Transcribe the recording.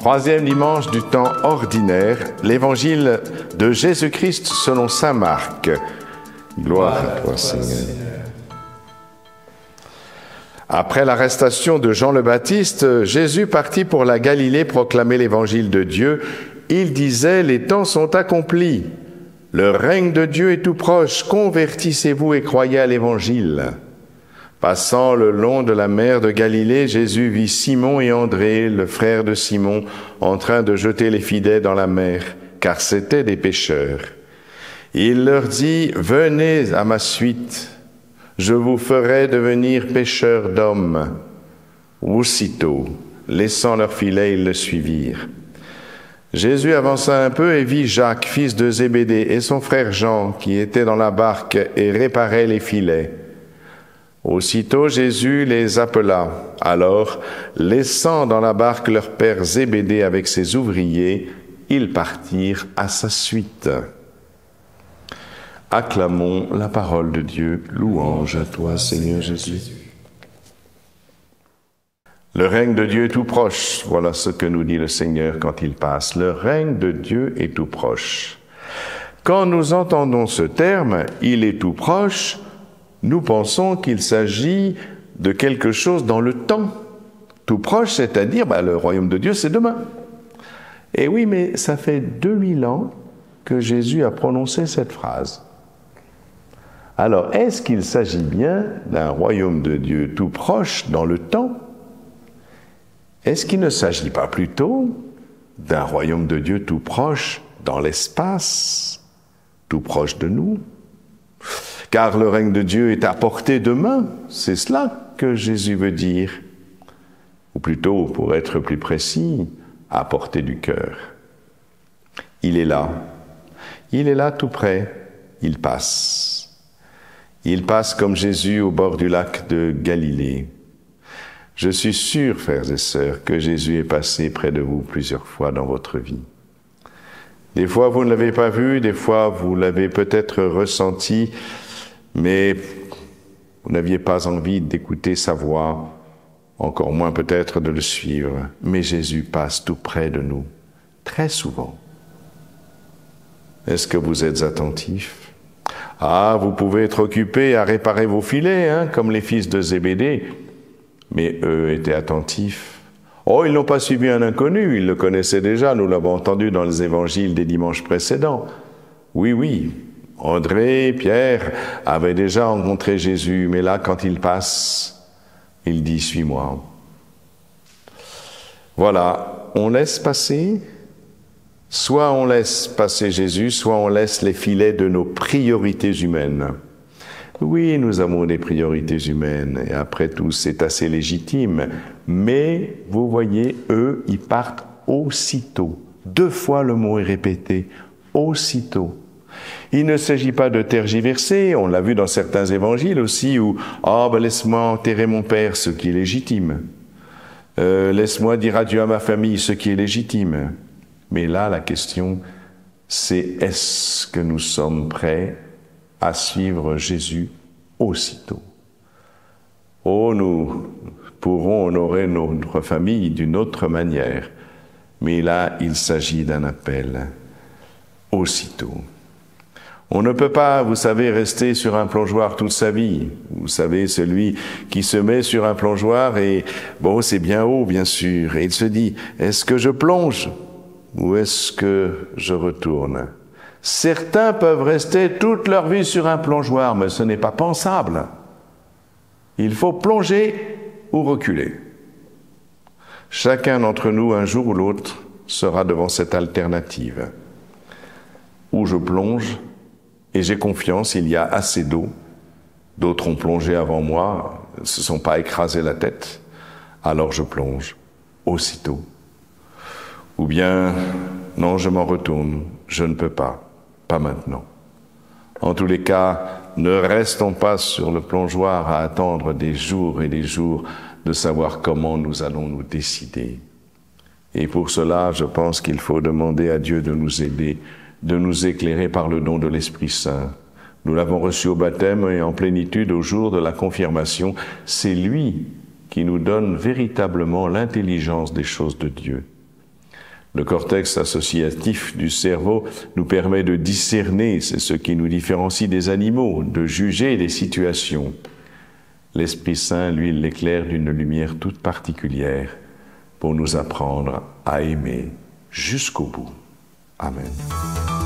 Troisième dimanche du temps ordinaire, l'évangile de Jésus-Christ selon saint Marc. Gloire à toi, Seigneur. Après l'arrestation de Jean le Baptiste, Jésus partit pour la Galilée proclamer l'évangile de Dieu. Il disait, les temps sont accomplis. Le règne de Dieu est tout proche. Convertissez-vous et croyez à l'évangile. Passant le long de la mer de Galilée, Jésus vit Simon et André, le frère de Simon, en train de jeter les filets dans la mer, car c'étaient des pêcheurs. Il leur dit, « Venez à ma suite, je vous ferai devenir pêcheurs d'hommes. » Aussitôt, laissant leurs filets, ils le suivirent. Jésus avança un peu et vit Jacques, fils de Zébédée, et son frère Jean, qui étaient dans la barque et réparaient les filets. Aussitôt Jésus les appela. Alors, laissant dans la barque leur père Zébédée avec ses ouvriers, ils partirent à sa suite. Acclamons la parole de Dieu. Louange à toi, Seigneur Jésus. Le règne de Dieu est tout proche. Voilà ce que nous dit le Seigneur quand il passe. Le règne de Dieu est tout proche. Quand nous entendons ce terme, il est tout proche, nous pensons qu'il s'agit de quelque chose dans le temps. Tout proche, c'est-à-dire, le royaume de Dieu, c'est demain. Et oui, mais ça fait 2000 ans que Jésus a prononcé cette phrase. Alors, est-ce qu'il s'agit bien d'un royaume de Dieu tout proche dans le temps? Est-ce qu'il ne s'agit pas plutôt d'un royaume de Dieu tout proche dans l'espace, tout proche de nous? Car le règne de Dieu est à portée de main, c'est cela que Jésus veut dire. Ou plutôt, pour être plus précis, à portée du cœur. Il est là tout près, il passe. Il passe comme Jésus au bord du lac de Galilée. Je suis sûr, frères et sœurs, que Jésus est passé près de vous plusieurs fois dans votre vie. Des fois, vous ne l'avez pas vu, des fois, vous l'avez peut-être ressenti, mais vous n'aviez pas envie d'écouter sa voix, encore moins peut-être de le suivre. Mais Jésus passe tout près de nous, très souvent. Est-ce que vous êtes attentifs? Ah, vous pouvez être occupés à réparer vos filets, comme les fils de Zébédée, mais eux étaient attentifs. Oh, ils n'ont pas suivi un inconnu, ils le connaissaient déjà, nous l'avons entendu dans les évangiles des dimanches précédents. Oui, André, Pierre avaient déjà rencontré Jésus, mais là, quand il passe, il dit « Suis-moi ». Voilà, on laisse passer, soit on laisse passer Jésus, soit on laisse les filets de nos priorités humaines. Oui, nous avons des priorités humaines, et après tout, c'est assez légitime. Mais, vous voyez, eux, ils partent aussitôt. 2 fois le mot est répété, aussitôt. Il ne s'agit pas de tergiverser, on l'a vu dans certains évangiles aussi, où « laisse-moi enterrer mon père », ce qui est légitime. Laisse-moi dire adieu à ma famille, ce qui est légitime. Mais là, la question, c'est est-ce que nous sommes prêts à suivre Jésus aussitôt? Oh, nous pourrons honorer notre famille d'une autre manière, mais là, il s'agit d'un appel aussitôt. On ne peut pas, vous savez, rester sur un plongeoir toute sa vie. Vous savez, celui qui se met sur un plongeoir et, c'est bien haut, bien sûr, et il se dit, est-ce que je plonge ou est-ce que je retourne? Certains peuvent rester toute leur vie sur un plongeoir, mais ce n'est pas pensable. Il faut plonger ou reculer. Chacun d'entre nous, un jour ou l'autre, sera devant cette alternative. Ou je plonge, et j'ai confiance, il y a assez d'eau. D'autres ont plongé avant moi, ne se sont pas écrasés la tête. Alors je plonge, aussitôt. Ou bien, non, je m'en retourne, je ne peux pas. Pas maintenant. En tous les cas, ne restons pas sur le plongeoir à attendre des jours et des jours de savoir comment nous allons nous décider. Et pour cela, je pense qu'il faut demander à Dieu de nous aider, de nous éclairer par le don de l'Esprit Saint. Nous l'avons reçu au baptême et en plénitude au jour de la confirmation. C'est lui qui nous donne véritablement l'intelligence des choses de Dieu. Le cortex associatif du cerveau nous permet de discerner, c'est ce qui nous différencie des animaux, de juger les situations. L'Esprit Saint, lui, l'éclaire d'une lumière toute particulière pour nous apprendre à aimer jusqu'au bout. Amen.